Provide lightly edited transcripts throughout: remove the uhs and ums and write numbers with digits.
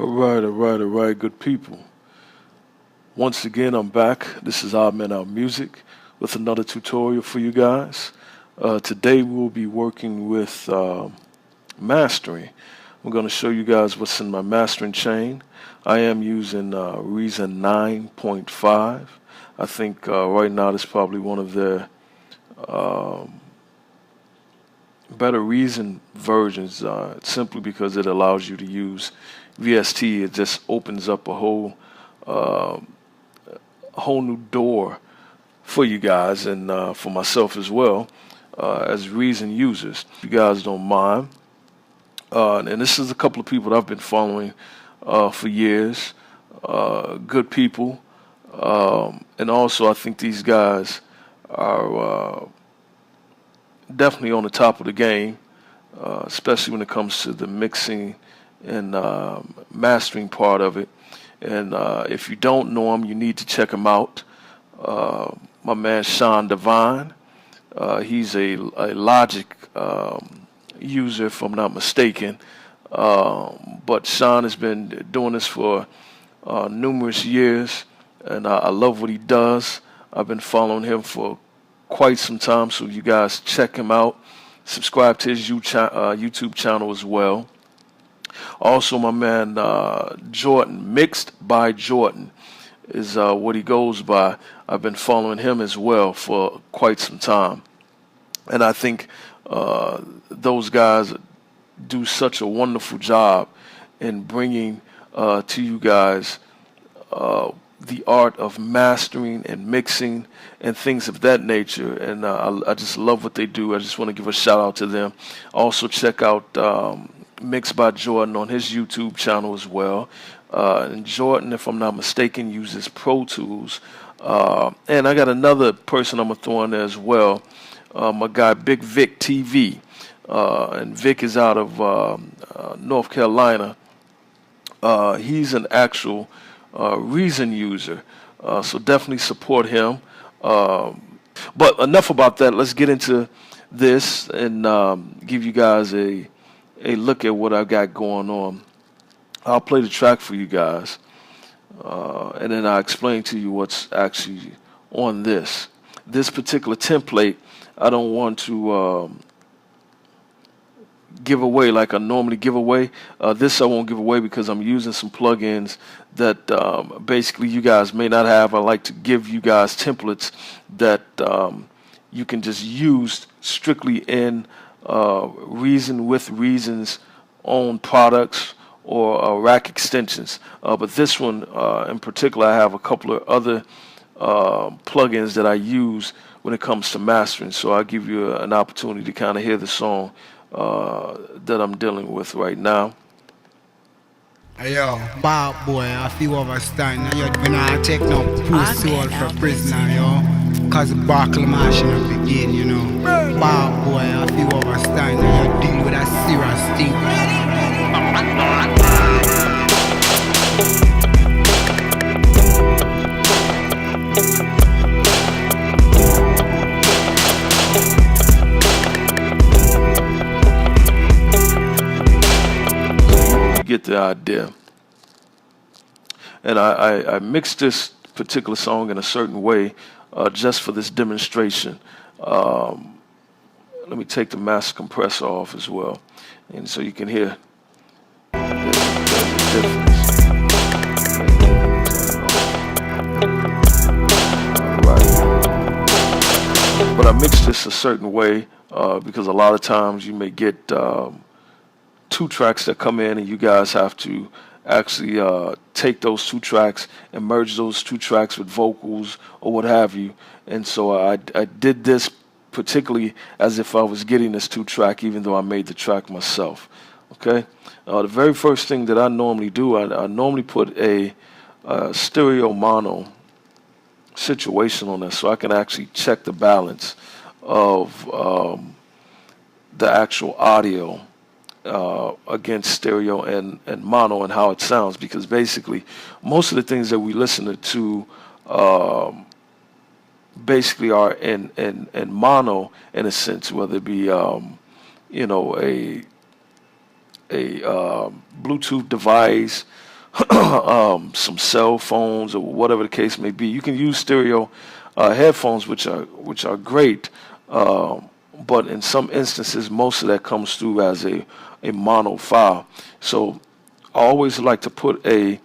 All right, good people. Once again, I'm back. This is O.M.O with another tutorial for you guys. Today we'll be working with mastering. I'm going to show you guys what's in my mastering chain. I am using Reason 9.5. I think right now it's probably one of the better Reason versions, simply because it allows you to use VST. It just opens up uh, a whole new door for you guys and for myself as well as Reason users. If you guys don't mind. And this is a couple of people that I've been following for years. Good people. And also I think these guys are definitely on the top of the game, especially when it comes to the mixing and mastering part of it. And if you don't know him, you need to check him out. My man Sean Devine. He's a Logic user, if I'm not mistaken. But Sean has been doing this for numerous years, and I love what he does. I've been following him for quite some time, so you guys check him out. Subscribe to his YouTube channel as well. Also, my man Jordan, Mixed by Jordan, is what he goes by. I've been following him as well for quite some time. And I think those guys do such a wonderful job in bringing to you guys the art of mastering and mixing and things of that nature. And I just love what they do. I just want to give a shout out to them. Also check out Mixed by Jordan on his YouTube channel as well. And Jordan, if I'm not mistaken, uses Pro Tools. And I got another person I'm going to throw in there as well. My guy Big Vic TV. And Vic is out of North Carolina. He's an actual Reason user. So definitely support him. But enough about that. Let's get into this and give you guys a look at what I got going on. I'll play the track for you guys, and then I'll explain to you what's actually on this. This particular template, I don't want to give away like I normally give away. This I won't give away because I'm using some plugins that basically you guys may not have. I like to give you guys templates that you can just use strictly in Reason with Reason's own products or rack extensions. But this one in particular, I have a couple of other plugins that I use when it comes to mastering. So I'll give you an opportunity to kind of hear the song that I'm dealing with right now. Hey yo, bad boy, I feel overstand. Now you gonna take no post soul for prisoner, yo. Cause the buckle mashing begin, you know. Bad boy, I feel overstand. Now you deal with a serious thing. Get the idea. And I mixed this particular song in a certain way just for this demonstration. Let me take the master compressor off as well, and so you can hear the difference. All right. But I mixed this a certain way because a lot of times you may get two tracks that come in and you guys have to actually take those two tracks and merge those two tracks with vocals or what have you. And so I did this particularly as if I was getting this two track, even though I made the track myself. Okay. The very first thing that I normally do, I normally put a stereo mono situation on this so I can actually check the balance of the actual audio against stereo and mono and how it sounds, because basically most of the things that we listen to basically are in mono in a sense, whether it be you know, a Bluetooth device some cell phones or whatever the case may be. You can use stereo headphones, which are great, but in some instances, most of that comes through as a mono file. So I always like to put a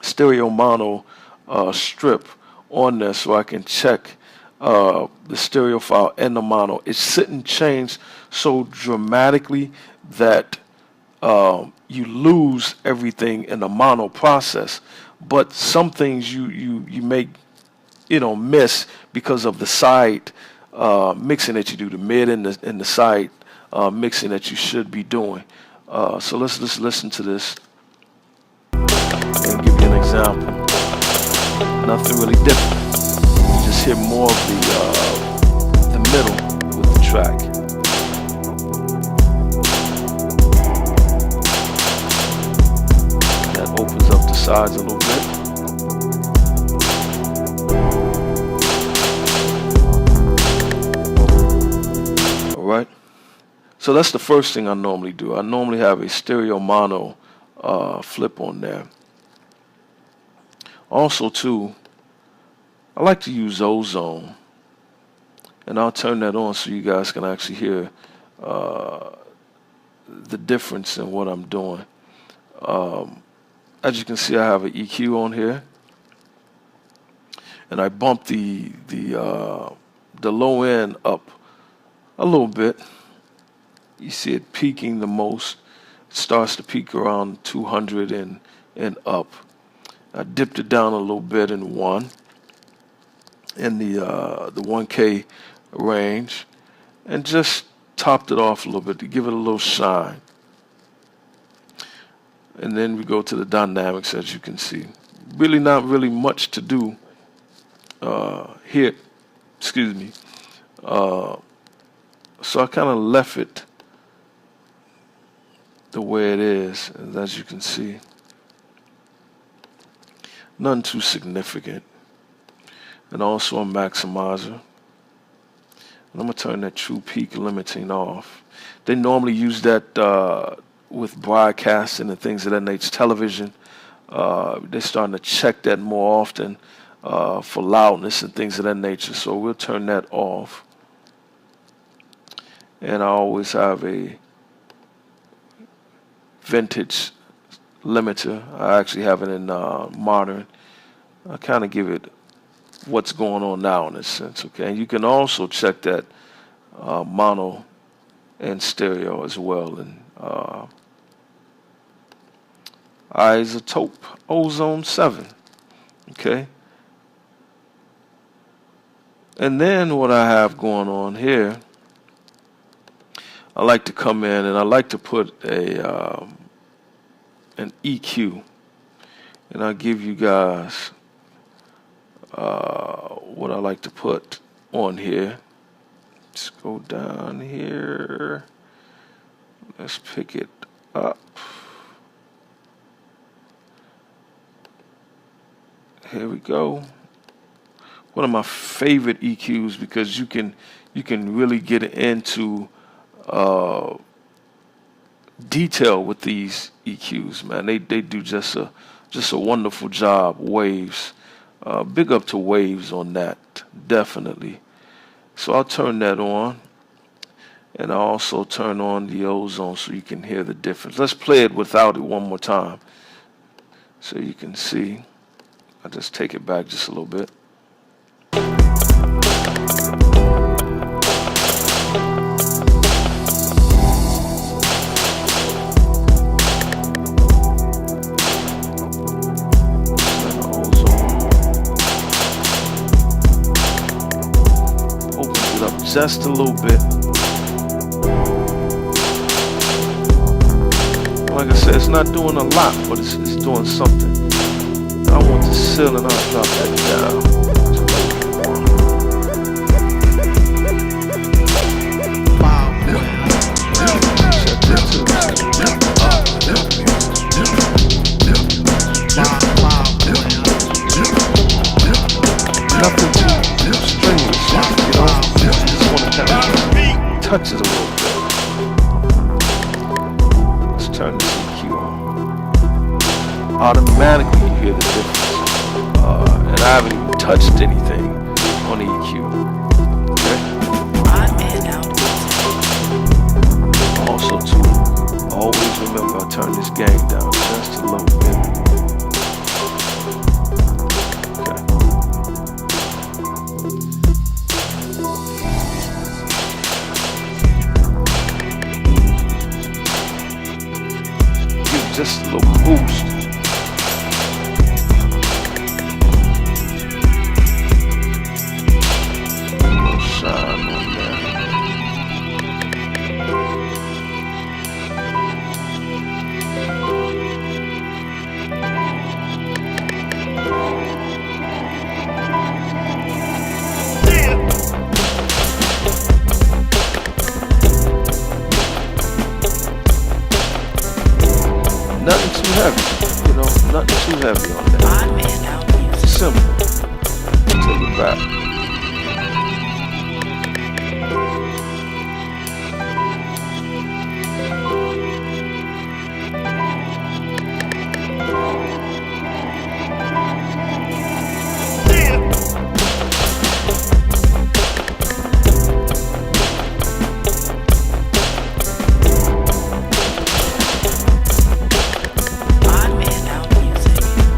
stereo mono strip on there so I can check the stereo file and the mono. It shouldn't change so dramatically that you lose everything in the mono process, but some things you may miss because of the side mixing that you do, the mid and the side mixing that you should be doing. So let's just listen to this and give you an example. Nothing really different. You just hear more of the middle with the track. That opens up the sides a little bit. All right. So that's the first thing I normally do. I normally have a stereo mono flip on there. Also, too, I like to use ozone, and I'll turn that on so you guys can actually hear the difference in what I'm doing. As you can see, I have an EQ on here, and I bump the low end up a little bit. You see it peaking the most. It starts to peak around 200 and up. I dipped it down a little bit in the 1K range, and just topped it off a little bit to give it a little shine. And then we go to the dynamics, as you can see. Really not really much to do here. Excuse me. So I kind of left it the way it is, and as you can see, nothing too significant. And also a maximizer. And I'm going to turn that true peak limiting off. They normally use that with broadcasting and things of that nature, television. They're starting to check that more often for loudness and things of that nature. So we'll turn that off. And I always have a vintage limiter. I actually have it in modern. I kind of give it what's going on now in a sense, okay? And you can also check that mono and stereo as well. And isotope ozone 7, okay? And then what I have going on here, I like to come in and I like to put an EQ, and I'll give you guys what I like to put on here. Let's go down here. Let's pick it up. Here we go. One of my favorite EQs, because you can really get into detail with these EQs, man. They do just a wonderful job. Waves, big up to Waves on that, definitely. So I'll turn that on, and I'll also turn on the ozone so you can hear the difference. Let's play it without it one more time so you can see. I'll just take it back just a little bit. Just a little bit. Like I said, it's not doing a lot, but it's doing something. And I want to seal, and I'll drop that down. Nothing too strenuous, you know? Touch it a little bit. Let's turn this EQ on. I automatically you hear the difference. And I haven't even touched anything on EQ. Okay? Also too, always remember I turn this gain down just a little bit. Okay. Give just a little boost. Nothing too heavy, you know, nothing too heavy on that. Simple. Take it back.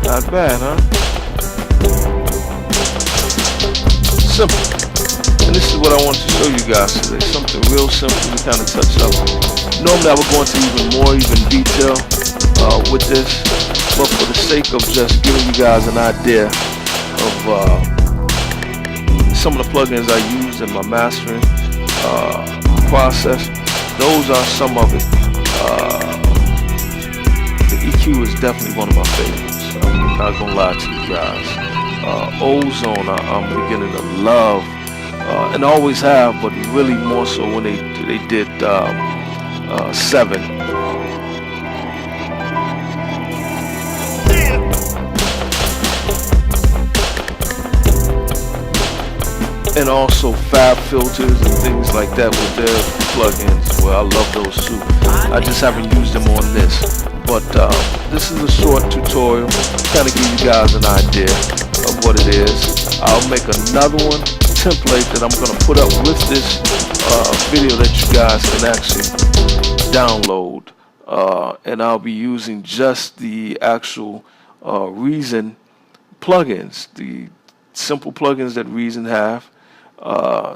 Not bad, huh? Simple. And this is what I want to show you guys today. Something real simple to kind of touch up. Normally I would go into even detail with this, but for the sake of just giving you guys an idea of some of the plugins I use in my mastering process, those are some of it. The EQ is definitely one of my favorites. I'm not gonna lie to you guys. Ozone, I'm beginning to love, and always have, but really more so when they did 7. And also fab filters and things like that with their plugins. Well, I love those too. I just haven't used them on this. But this is a short tutorial, kind of give you guys an idea of what it is. I'll make another one, template that I'm going to put up with this video that you guys can actually download. And I'll be using just the actual Reason plugins, the simple plugins that Reason have,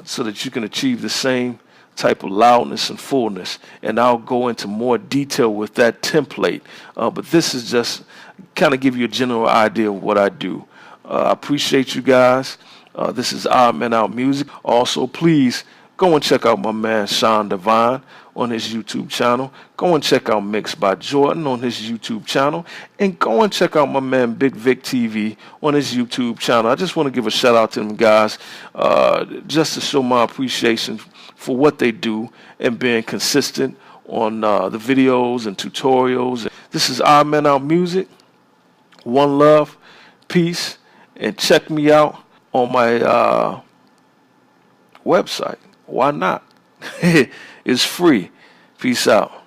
so that you can achieve the same type of loudness and fullness, and I'll go into more detail with that template, but this is just kind of give you a general idea of what I do. I appreciate you guys. This is O.M.O. Also, please go and check out my man Sean Divine on his YouTube channel. Go and check out Mixed by Jordan on his YouTube channel, and go and check out my man Big Vic TV on his YouTube channel. I just want to give a shout out to them guys, just to show my appreciation for what they do and being consistent on the videos and tutorials. This is O.M.O. One love, peace, and check me out on my website. Why not? It's free. Peace out.